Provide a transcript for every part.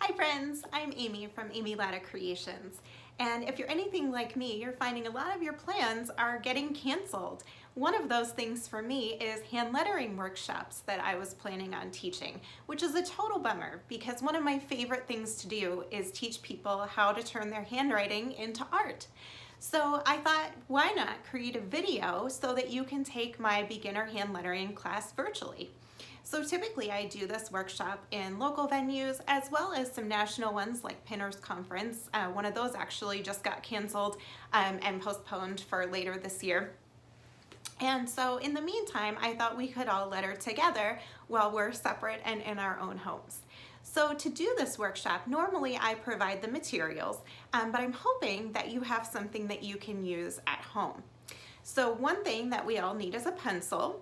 Hi friends, I'm Amy from Amy Latta Creations. And if you're anything like me, you're finding a lot of your plans are getting canceled. One of those things for me is hand lettering workshops that I was planning on teaching, which is a total bummer because one of my favorite things to do is teach people how to turn their handwriting into art. So I thought, why not create a video so that you can take my beginner hand lettering class virtually? So typically I do this workshop in local venues as well as some national ones like Pinners Conference. One of those actually just got canceled and postponed for later this year. And so in the meantime, I thought we could all letter together while we're separate and in our own homes. So to do this workshop, normally I provide the materials, but I'm hoping that you have something that you can use at home. So one thing that we all need is a pencil.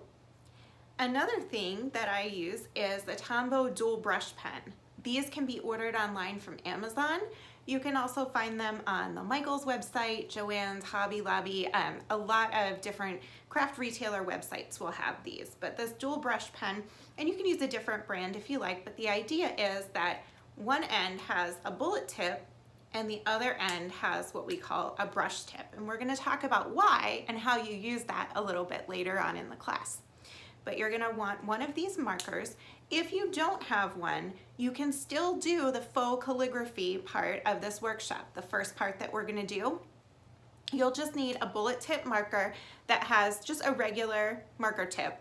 Another thing that I use is the Tombow dual brush pen. These can be ordered online from Amazon. You can also find them on the Michaels website, Joann's, Hobby Lobby. A lot of different craft retailer websites will have these. But this dual brush pen, and you can use a different brand if you like, but the idea is that one end has a bullet tip and the other end has what we call a brush tip. And we're going to talk about why and how you use that a little bit later on in the class. But you're gonna want one of these markers. If you don't have one, you can still do the faux calligraphy part of this workshop, the first part that we're gonna do. You'll just need a bullet tip marker that has just a regular marker tip.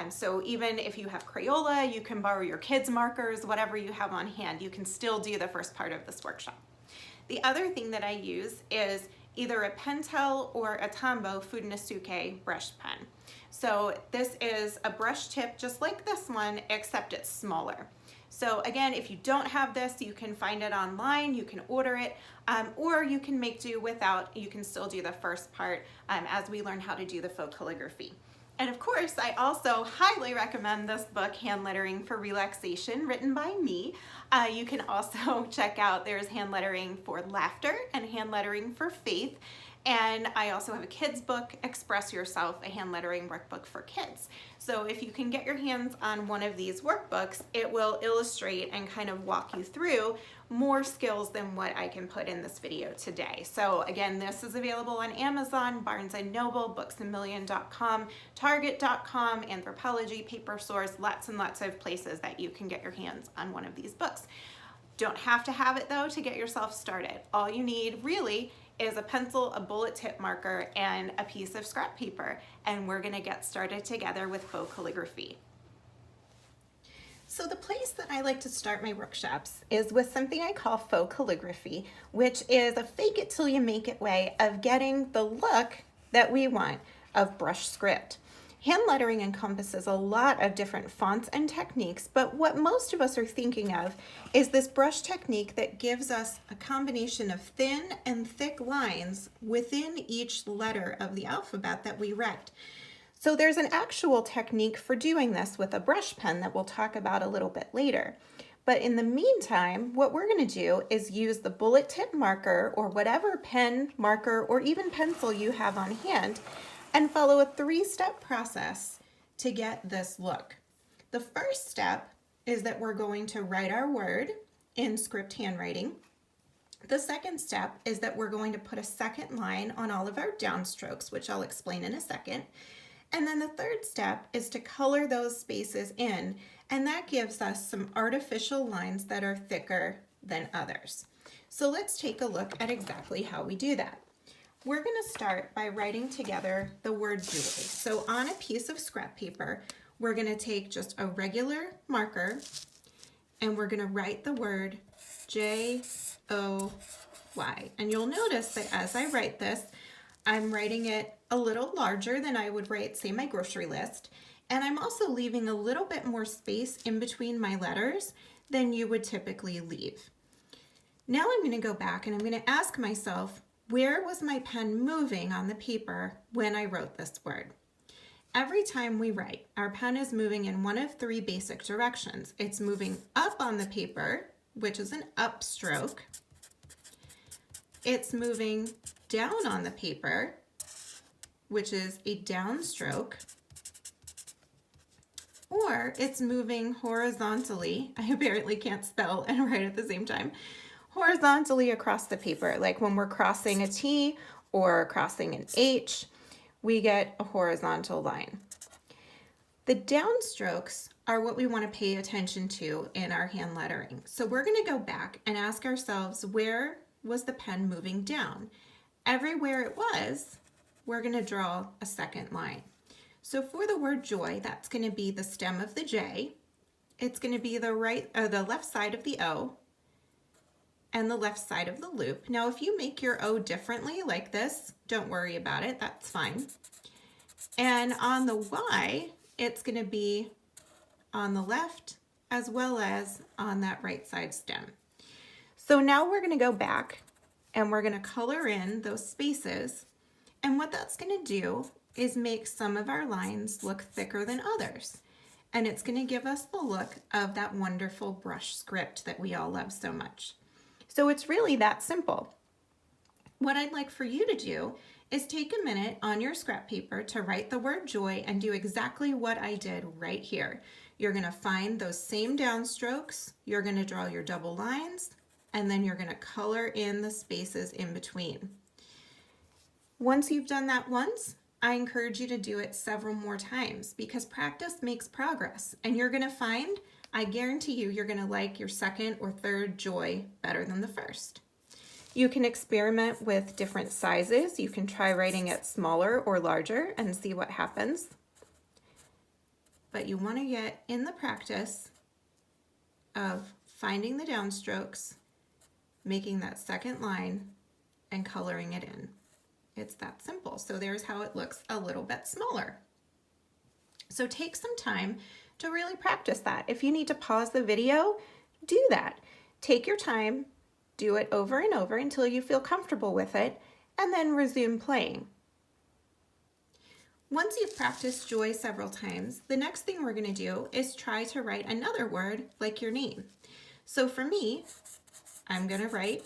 So even if you have Crayola, you can borrow your kids' markers, whatever you have on hand, you can still do the first part of this workshop. The other thing that I use is either a Pentel or a Tombow Fudenosuke brush pen. So this is a brush tip just like this one, except it's smaller. So again, if you don't have this, you can find it online, you can order it, or you can make do without. You can still do the first part as we learn how to do the faux calligraphy. And of course, I also highly recommend this book, Hand Lettering for Relaxation, written by me. You can also check out, there's hand lettering for laughter and hand lettering for faith. And I also have a kids book, Express Yourself, a hand lettering workbook for kids. So if you can get your hands on one of these workbooks, it will illustrate and kind of walk you through more skills than what I can put in this video today. So again, this is available on Amazon, Barnes & Noble, booksamillion.com, target.com, Anthropology, Paper Source, lots and lots of places that you can get your hands on one of these books. Don't have to have it though to get yourself started. All you need really is a pencil, a bullet tip marker, and a piece of scrap paper, and we're gonna get started together with faux calligraphy. So the place that I like to start my workshops is with something I call faux calligraphy, which is a fake it till you make it way of getting the look that we want of brush script. Hand lettering encompasses a lot of different fonts and techniques, but what most of us are thinking of is this brush technique that gives us a combination of thin and thick lines within each letter of the alphabet that we write. So there's an actual technique for doing this with a brush pen that we'll talk about a little bit later. But in the meantime, what we're going to do is use the bullet tip marker or whatever pen, marker, or even pencil you have on hand and follow a three-step process to get this look. The first step is that we're going to write our word in script handwriting. The second step is that we're going to put a second line on all of our downstrokes, which I'll explain in a second. And then the third step is to color those spaces in, and that gives us some artificial lines that are thicker than others. So let's take a look at exactly how we do that. We're going to start by writing together the word joy. So on a piece of scrap paper, we're going to take just a regular marker and we're going to write the word J-O-Y. And you'll notice that as I write this, I'm writing it a little larger than I would write, say, my grocery list. And I'm also leaving a little bit more space in between my letters than you would typically leave. Now I'm going to go back and I'm going to ask myself, where was my pen moving on the paper when I wrote this word? Every time we write, our pen is moving in one of three basic directions. It's moving up on the paper, which is an upstroke. It's moving down on the paper, which is a downstroke. or it's moving horizontally. I apparently can't spell and write at the same time. Horizontally across the paper, like when we're crossing a T or crossing an H, we get a horizontal line. The downstrokes are what we want to pay attention to in our hand lettering. So we're going to go back and ask ourselves, where was the pen moving down? Everywhere it was, we're going to draw a second line. So for the word joy, that's going to be the stem of the J. It's going to be the left side of the O and the left side of the loop. Now, if you make your O differently like this, don't worry about it. That's fine. And on the Y, it's going to be on the left as well as on that right side stem. So now we're going to go back and we're going to color in those spaces. And what that's going to do is make some of our lines look thicker than others. And it's going to give us the look of that wonderful brush script that we all love so much. So it's really that simple. What I'd like for you to do is take a minute on your scrap paper to write the word joy and do exactly what I did right here. You're going to find those same downstrokes, you're going to draw your double lines, and then you're going to color in the spaces in between. Once you've done that once, I encourage you to do it several more times because practice makes progress, and you're going to find, I guarantee you, you're going to like your second or third joy better than the first. You can experiment with different sizes. You can try writing it smaller or larger and see what happens. But you want to get in the practice of finding the downstrokes, making that second line, and coloring it in. It's that simple. So there's how it looks a little bit smaller. So take some time to really practice that. If you need to pause the video, do that. Take your time, do it over and over until you feel comfortable with it, and then resume playing. Once you've practiced joy several times, the next thing we're going to do is try to write another word like your name. So for me, I'm going to write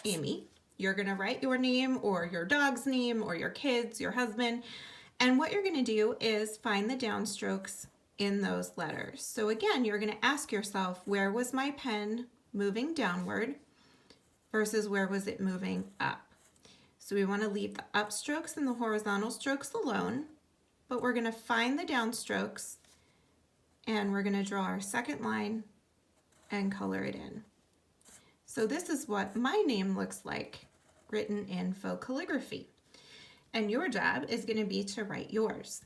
Amy. You're going to write your name or your dog's name or your kids, your husband. And what you're going to do is find the downstrokes in those letters. So again, you're going to ask yourself, where was my pen moving downward versus where was it moving up? So we want to leave the upstrokes and the horizontal strokes alone, but we're going to find the downstrokes and we're going to draw our second line and color it in. So this is what my name looks like written in faux calligraphy. And your job is going to be to write yours.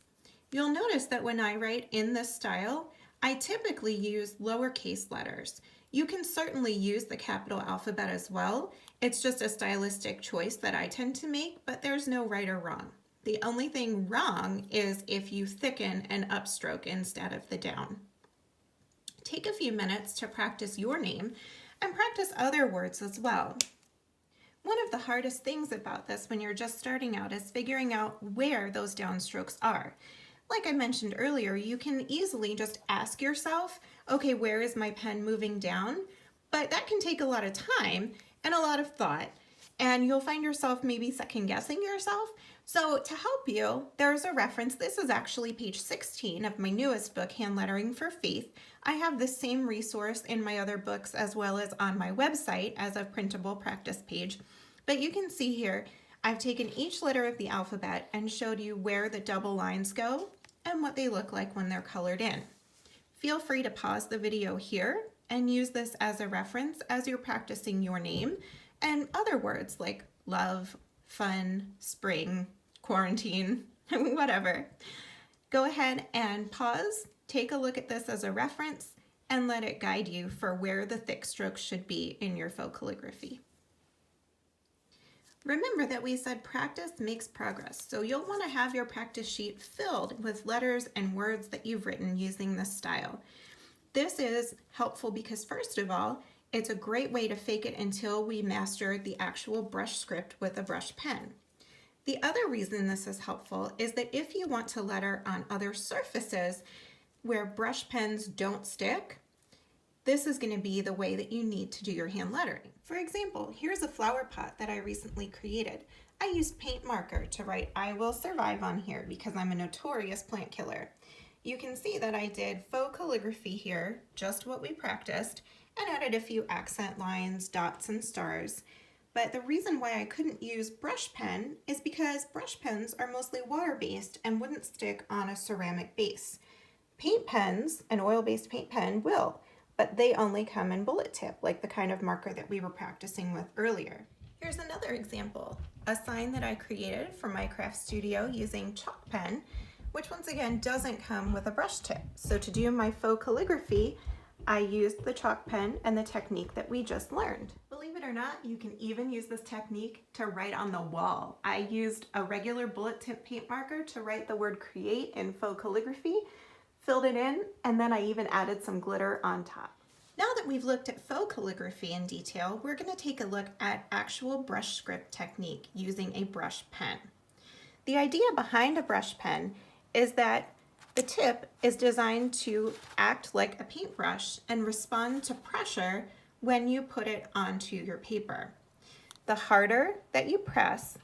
You'll notice that when I write in this style, I typically use lowercase letters. You can certainly use the capital alphabet as well. It's just a stylistic choice that I tend to make, but there's no right or wrong. The only thing wrong is if you thicken an upstroke instead of the down. Take a few minutes to practice your name and practice other words as well. One of the hardest things about this when you're just starting out is figuring out where those downstrokes are. Like I mentioned earlier, you can easily just ask yourself, okay, where is my pen moving down? But that can take a lot of time and a lot of thought, and you'll find yourself maybe second guessing yourself. So to help you, there's a reference. This is actually page 16 of my newest book, Hand Lettering for Faith. I have the same resource in my other books as well as on my website as a printable practice page. But you can see here, I've taken each letter of the alphabet and showed you where the double lines go and what they look like when they're colored in. Feel free to pause the video here and use this as a reference as you're practicing your name and other words like love, fun, spring, quarantine, whatever. Go ahead and pause, take a look at this as a reference, and let it guide you for where the thick strokes should be in your faux calligraphy. Remember that we said practice makes progress, so you'll want to have your practice sheet filled with letters and words that you've written using this style. This is helpful because, first of all, it's a great way to fake it until we master the actual brush script with a brush pen. The other reason this is helpful is that if you want to letter on other surfaces where brush pens don't stick, this is going to be the way that you need to do your hand lettering. For example, here's a flower pot that I recently created. I used paint marker to write "I will survive" on here because I'm a notorious plant killer. You can see that I did faux calligraphy here, just what we practiced, and added a few accent lines, dots, and stars. But the reason why I couldn't use brush pen is because brush pens are mostly water-based and wouldn't stick on a ceramic base. Paint pens, an oil-based paint pen, will, but they only come in bullet tip, like the kind of marker that we were practicing with earlier. Here's another example, a sign that I created for my craft studio using chalk pen, which once again doesn't come with a brush tip. So to do my faux calligraphy, I used the chalk pen and the technique that we just learned. Believe it or not, you can even use this technique to write on the wall. I used a regular bullet tip paint marker to write the word create in faux calligraphy, filled it in, and then I even added some glitter on top. Now that we've looked at faux calligraphy in detail, we're going to take a look at actual brush script technique using a brush pen. The idea behind a brush pen is that the tip is designed to act like a paintbrush and respond to pressure when you put it onto your paper. The harder that you press,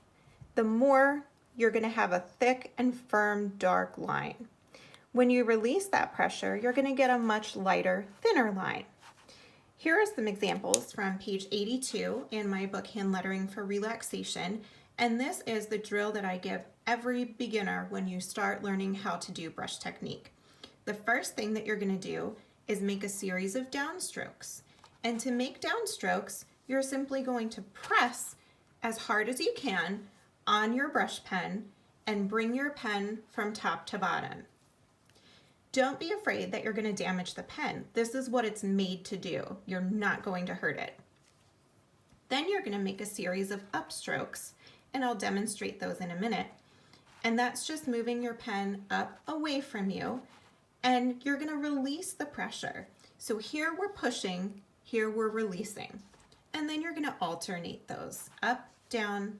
the more you're going to have a thick and firm dark line. When you release that pressure, you're going to get a much lighter, thinner line. Here are some examples from page 82 in my book, Hand Lettering for Relaxation, and this is the drill that I give every beginner when you start learning how to do brush technique. The first thing that you're going to do is make a series of downstrokes. And to make downstrokes, you're simply going to press as hard as you can on your brush pen and bring your pen from top to bottom. Don't be afraid that you're going to damage the pen. This is what it's made to do. You're not going to hurt it. Then you're going to make a series of upstrokes, and I'll demonstrate those in a minute. And that's just moving your pen up away from you, and you're going to release the pressure. So here we're pushing, here we're releasing. And then you're going to alternate those, up, down,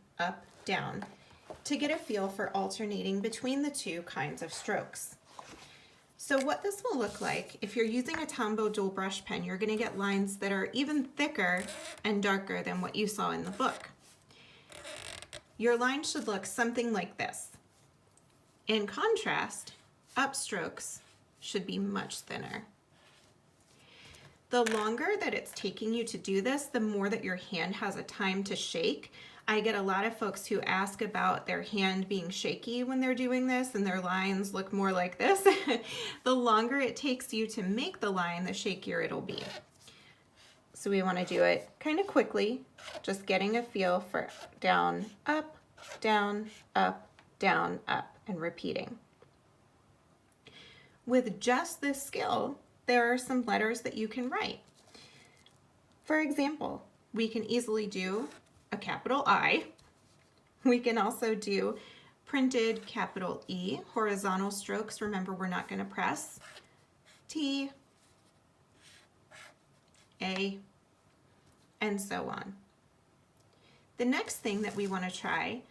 to get a feel for alternating between the two kinds of strokes. So what this will look like, if you're using a Tombow dual brush pen, you're going to get lines that are even thicker and darker than what you saw in the book. Your line should look something like this. In contrast, upstrokes should be much thinner. The longer that it's taking you to do this, the more that your hand has a time to shake. I get a lot of folks who ask about their hand being shaky when they're doing this and their lines look more like this. The longer it takes you to make the line, the shakier it'll be. So we want to do it kind of quickly, just getting a feel for down, up, down, up, down, up, and repeating. With just this skill, there are some letters that you can write. For example, we can easily do a capital I. We can also do printed capital E, horizontal strokes. Remember, we're not going to press. T, A, and so on. The next thing that we want to try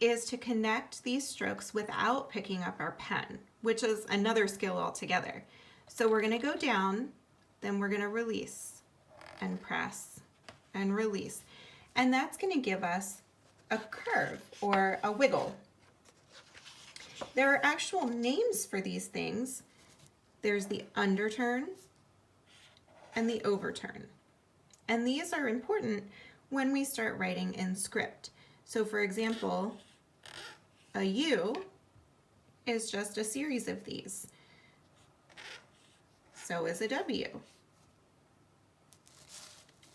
is to connect these strokes without picking up our pen, which is another skill altogether. So we're going to go down, then we're going to release and press and release. And that's going to give us a curve or a wiggle. There are actual names for these things. There's the underturn and the overturn. And these are important when we start writing in script. So for example, a U is just a series of these. So is a W.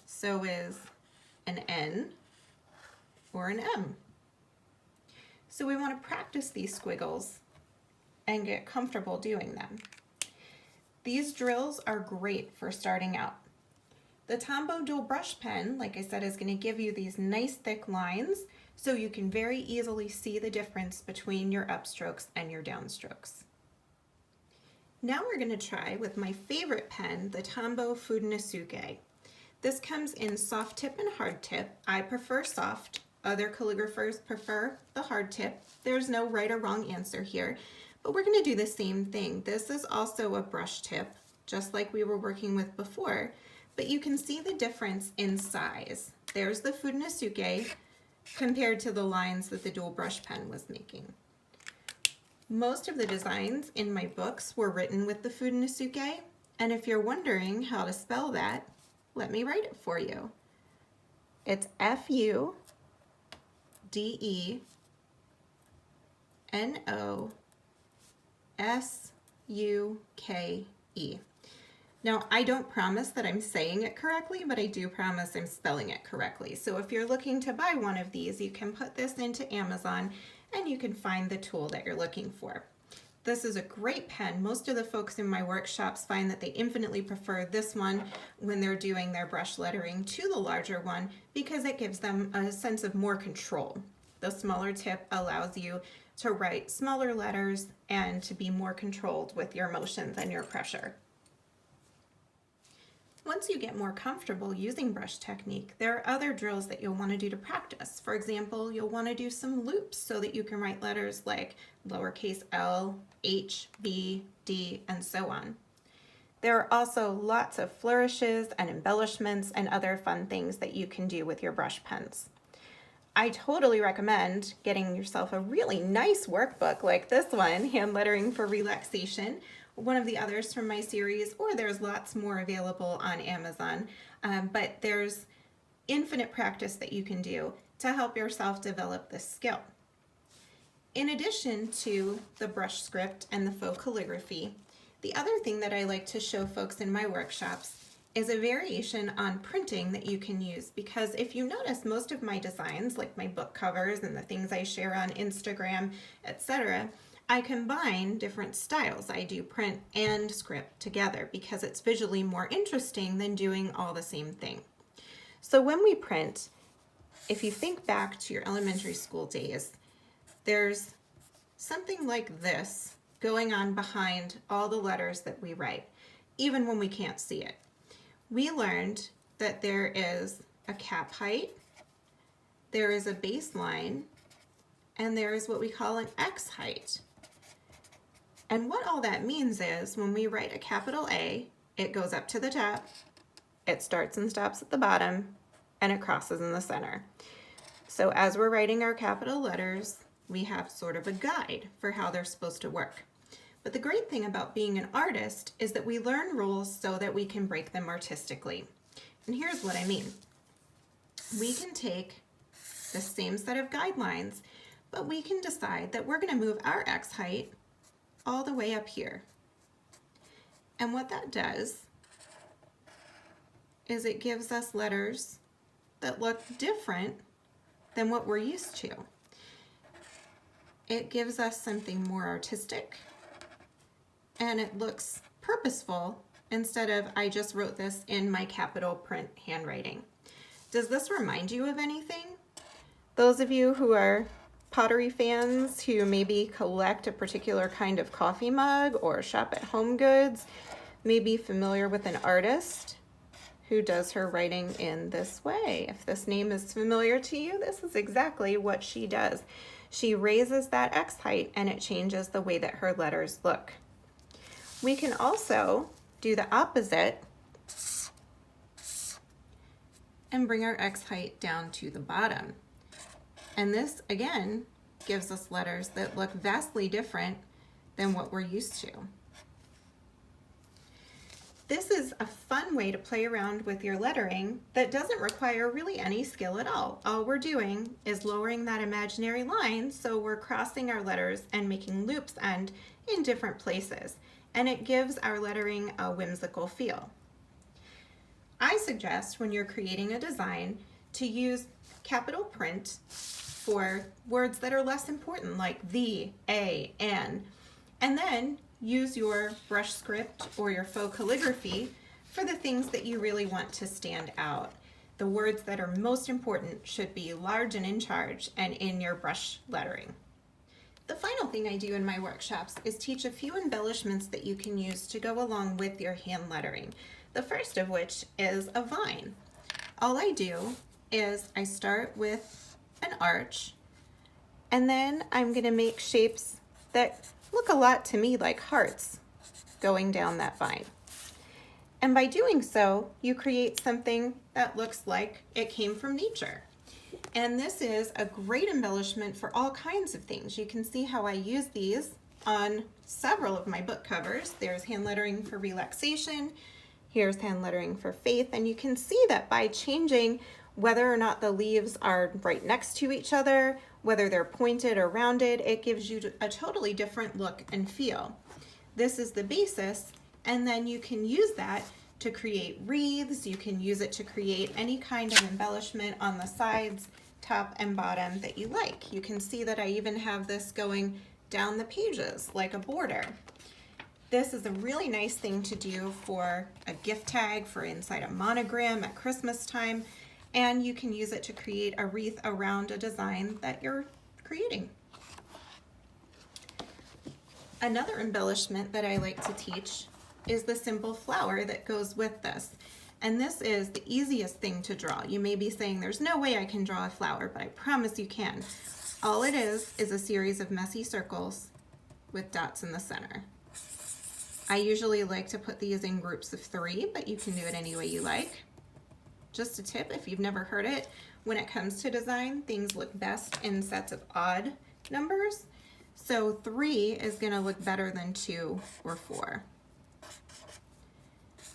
So is an N or an M. So we want to practice these squiggles and get comfortable doing them. These drills are great for starting out. The Tombow dual brush pen, like I said, is going to give you these nice thick lines so you can very easily see the difference between your upstrokes and your downstrokes. Now we're going to try with my favorite pen, the Tombow Fudenosuke. This comes in soft tip and hard tip. I prefer soft. Other calligraphers prefer the hard tip. There's no right or wrong answer here, but we're going to do the same thing. This is also a brush tip, just like we were working with before, but you can see the difference in size. There's the Fudenosuke compared to the lines that the dual brush pen was making. Most of the designs in my books were written with the Fudenosuke, and if you're wondering how to spell that, let me write it for you. It's Fudenosuke. Now, I don't promise that I'm saying it correctly, but I do promise I'm spelling it correctly. So if you're looking to buy one of these, you can put this into Amazon and you can find the tool that you're looking for. This is a great pen. Most of the folks in my workshops find that they infinitely prefer this one when they're doing their brush lettering to the larger one because it gives them a sense of more control. The smaller tip allows you to write smaller letters and to be more controlled with your motions and your pressure. Once you get more comfortable using brush technique, there are other drills that you'll want to do to practice. For example, you'll want to do some loops so that you can write letters like lowercase l, h, b, d, and so on. There are also lots of flourishes and embellishments and other fun things that you can do with your brush pens. I totally recommend getting yourself a really nice workbook like this one, Hand Lettering for Relaxation, one of the others from my series, or there's lots more available on Amazon, but there's infinite practice that you can do to help yourself develop this skill. In addition to the brush script and the faux calligraphy, the other thing that I like to show folks in my workshops is a variation on printing that you can use, because if you notice, most of my designs, like my book covers and the things I share on Instagram, etc., I combine different styles. I do print and script together because it's visually more interesting than doing all the same thing. So when we print, if you think back to your elementary school days, there's something like this going on behind all the letters that we write, even when we can't see it. We learned that there is a cap height, there is a baseline, and there is what we call an X height. And what all that means is when we write a capital A, it goes up to the top, it starts and stops at the bottom, and it crosses in the center. So as we're writing our capital letters, we have sort of a guide for how they're supposed to work. But the great thing about being an artist is that we learn rules so that we can break them artistically. And here's what I mean. We can take the same set of guidelines, but we can decide that we're going to move our X height all the way up here. And what that does is it gives us letters that look different than what we're used to. It gives us something more artistic, and it looks purposeful instead of I just wrote this in my capital print handwriting. Does this remind you of anything? Those of you who are pottery fans who maybe collect a particular kind of coffee mug or shop at Home Goods may be familiar with an artist who does her writing in this way. If this name is familiar to you, this is exactly what she does. She raises that X height and it changes the way that her letters look. We can also do the opposite and bring our X height down to the bottom. And this, again, gives us letters that look vastly different than what we're used to. This is a fun way to play around with your lettering that doesn't require really any skill at all. All we're doing is lowering that imaginary line, so we're crossing our letters and making loops and in different places. And it gives our lettering a whimsical feel. I suggest when you're creating a design to use capital print for words that are less important, like the, a, and then use your brush script or your faux calligraphy for the things that you really want to stand out. The words that are most important should be large and in charge and in your brush lettering. The final thing I do in my workshops is teach a few embellishments that you can use to go along with your hand lettering. The first of which is a vine. All I do is I start with an arch, and then I'm going to make shapes that look a lot to me like hearts going down that vine. And by doing so, you create something that looks like it came from nature. And this is a great embellishment for all kinds of things. You can see how I use these on several of my book covers. There's hand lettering for relaxation, here's hand lettering for faith, and you can see that by changing whether or not the leaves are right next to each other, whether they're pointed or rounded, it gives you a totally different look and feel. This is the basis, and then you can use that to create wreaths. You can use it to create any kind of embellishment on the sides, top and bottom that you like. You can see that I even have this going down the pages like a border. This is a really nice thing to do for a gift tag, for inside a monogram at Christmas time, and you can use it to create a wreath around a design that you're creating. Another embellishment that I like to teach is the simple flower that goes with this. And this is the easiest thing to draw. You may be saying, there's no way I can draw a flower, but I promise you can. All it is a series of messy circles with dots in the center. I usually like to put these in groups of 3, but you can do it any way you like. Just a tip, if you've never heard it, when it comes to design, things look best in sets of odd numbers. So 3 is gonna look better than 2 or 4.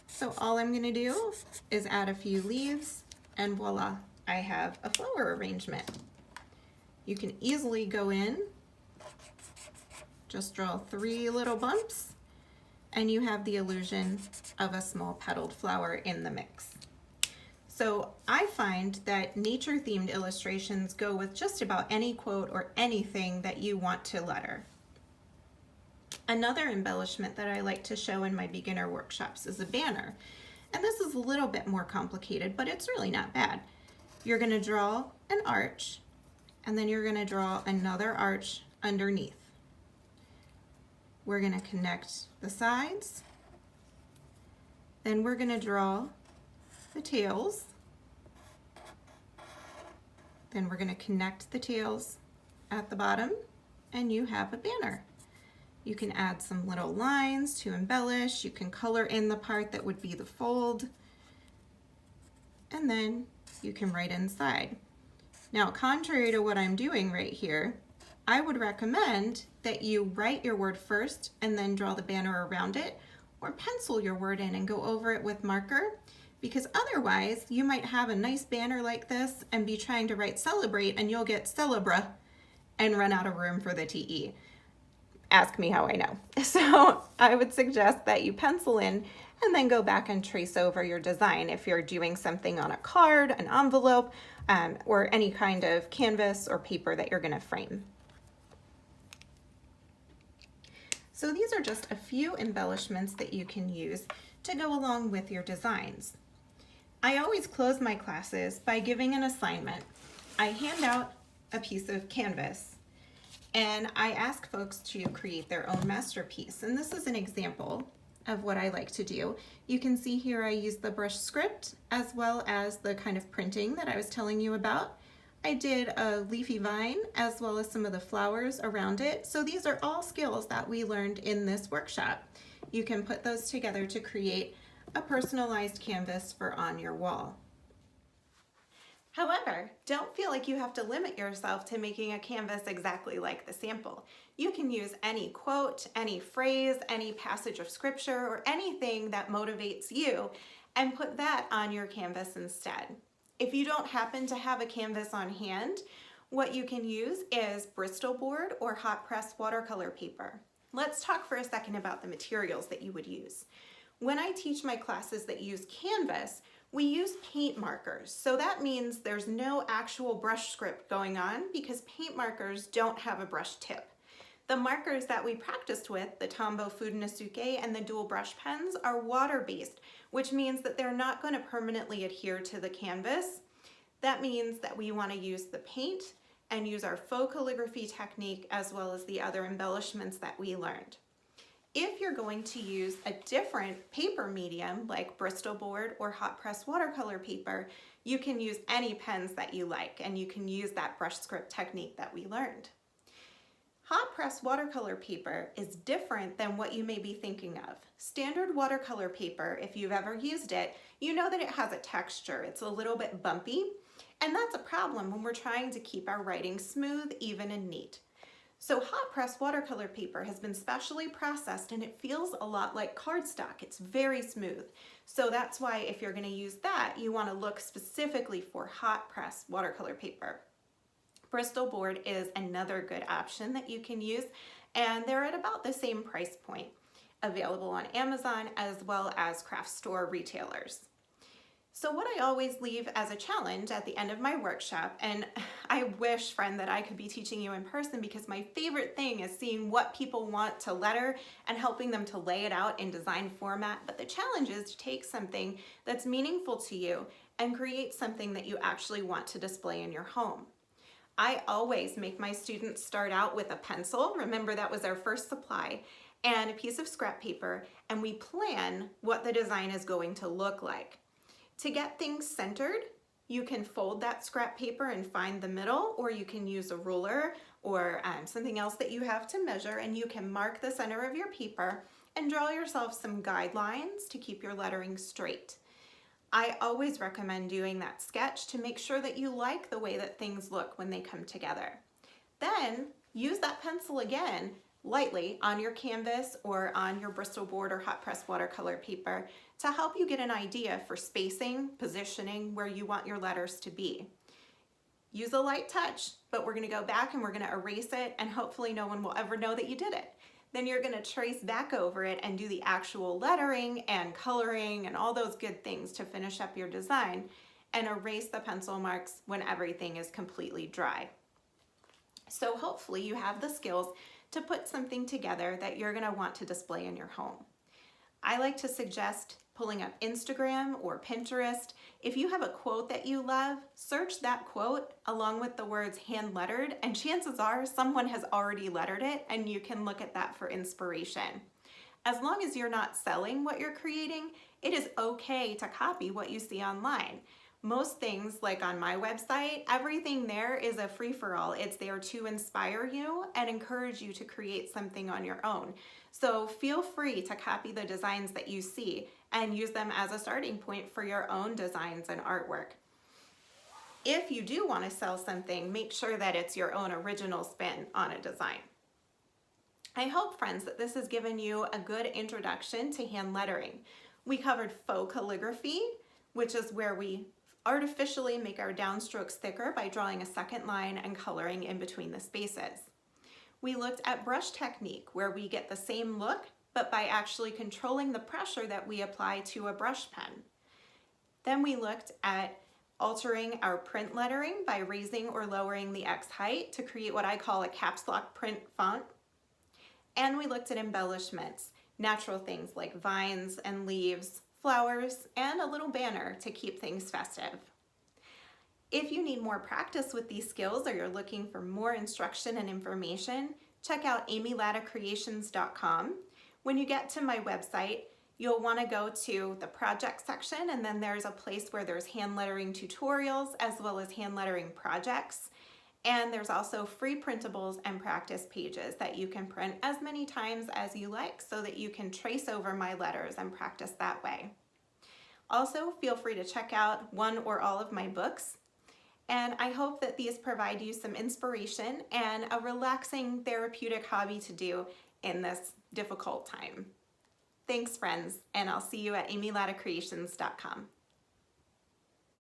So all I'm gonna do is add a few leaves, and voila, I have a flower arrangement. You can easily go in, just draw 3 little bumps, and you have the illusion of a small petaled flower in the mix. So I find that nature-themed illustrations go with just about any quote or anything that you want to letter. Another embellishment that I like to show in my beginner workshops is a banner. And this is a little bit more complicated, but it's really not bad. You're gonna draw an arch, and then you're gonna draw another arch underneath. We're gonna connect the sides, then we're gonna draw the tails, then we're gonna connect the tails at the bottom, and you have a banner. You can add some little lines to embellish. You can color in the part that would be the fold. And then you can write inside. Now, contrary to what I'm doing right here, I would recommend that you write your word first and then draw the banner around it, or pencil your word in and go over it with marker, because otherwise you might have a nice banner like this and be trying to write celebrate, and you'll get celebra and run out of room for the TE. Ask me how I know. So I would suggest that you pencil in and then go back and trace over your design if you're doing something on a card, an envelope, or any kind of canvas or paper that you're gonna frame. So these are just a few embellishments that you can use to go along with your designs. I always close my classes by giving an assignment. I hand out a piece of canvas and I ask folks to create their own masterpiece. And this is an example of what I like to do. You can see here I use the brush script as well as the kind of printing that I was telling you about. I did a leafy vine as well as some of the flowers around it. So these are all skills that we learned in this workshop. You can put those together to create a personalized canvas for on your wall. However, don't feel like you have to limit yourself to making a canvas exactly like the sample. You can use any quote, any phrase, any passage of scripture, or anything that motivates you and put that on your canvas instead. If you don't happen to have a canvas on hand, what you can use is Bristol board or hot press watercolor paper. Let's talk for a second about the materials that you would use. When I teach my classes that use canvas, we use paint markers. So that means there's no actual brush script going on because paint markers don't have a brush tip. The markers that we practiced with, the Tombow Fudenosuke and the dual brush pens, are water-based, which means that they're not going to permanently adhere to the canvas. That means that we want to use the paint and use our faux calligraphy technique as well as the other embellishments that we learned. If you're going to use a different paper medium like Bristol board or hot press watercolor paper, you can use any pens that you like and you can use that brush script technique that we learned. Hot press watercolor paper is different than what you may be thinking of. Standard watercolor paper, if you've ever used it, you know that it has a texture. It's a little bit bumpy, and that's a problem when we're trying to keep our writing smooth, even, and neat. So hot press watercolor paper has been specially processed and it feels a lot like cardstock. It's very smooth. So that's why if you're going to use that, you want to look specifically for hot press watercolor paper. Bristol board is another good option that you can use, and they're at about the same price point, available on Amazon as well as craft store retailers. So what I always leave as a challenge at the end of my workshop, and I wish, friend, that I could be teaching you in person, because my favorite thing is seeing what people want to letter and helping them to lay it out in design format. But the challenge is to take something that's meaningful to you and create something that you actually want to display in your home. I always make my students start out with a pencil. Remember, that was our first supply, and a piece of scrap paper, and we plan what the design is going to look like. To get things centered, you can fold that scrap paper and find the middle, or you can use a ruler or something else that you have to measure, and you can mark the center of your paper and draw yourself some guidelines to keep your lettering straight. I always recommend doing that sketch to make sure that you like the way that things look when they come together. Then use that pencil again lightly on your canvas or on your Bristol board or hot press watercolor paper to help you get an idea for spacing, positioning, where you want your letters to be. Use a light touch, but we're going to go back and we're going to erase it, and hopefully no one will ever know that you did it. Then you're going to trace back over it and do the actual lettering and coloring and all those good things to finish up your design, and erase the pencil marks when everything is completely dry. So hopefully you have the skills to put something together that you're going to want to display in your home. I like to suggest pulling up Instagram or Pinterest. If you have a quote that you love, search that quote along with the words hand lettered, and chances are someone has already lettered it, and you can look at that for inspiration. As long as you're not selling what you're creating, it is okay to copy what you see online. Most things, like on my website, everything there is a free-for-all. It's there to inspire you and encourage you to create something on your own. So feel free to copy the designs that you see and use them as a starting point for your own designs and artwork. If you do want to sell something, make sure that it's your own original spin on a design. I hope, friends, that this has given you a good introduction to hand lettering. We covered faux calligraphy, which is where we artificially make our downstrokes thicker by drawing a second line and coloring in between the spaces. We looked at brush technique, where we get the same look, but by actually controlling the pressure that we apply to a brush pen. Then we looked at altering our print lettering by raising or lowering the X height to create what I call a caps lock print font. And we looked at embellishments, natural things like vines and leaves, flowers, and a little banner to keep things festive. If you need more practice with these skills, or you're looking for more instruction and information, check out amylattacreations.com. When you get to my website, you'll want to go to the project section, and then there's a place where there's hand lettering tutorials as well as hand lettering projects. And there's also free printables and practice pages that you can print as many times as you like, so that you can trace over my letters and practice that way. Also, feel free to check out one or all of my books. And I hope that these provide you some inspiration and a relaxing therapeutic hobby to do in this difficult time. Thanks, friends, and I'll see you at amylattacreations.com.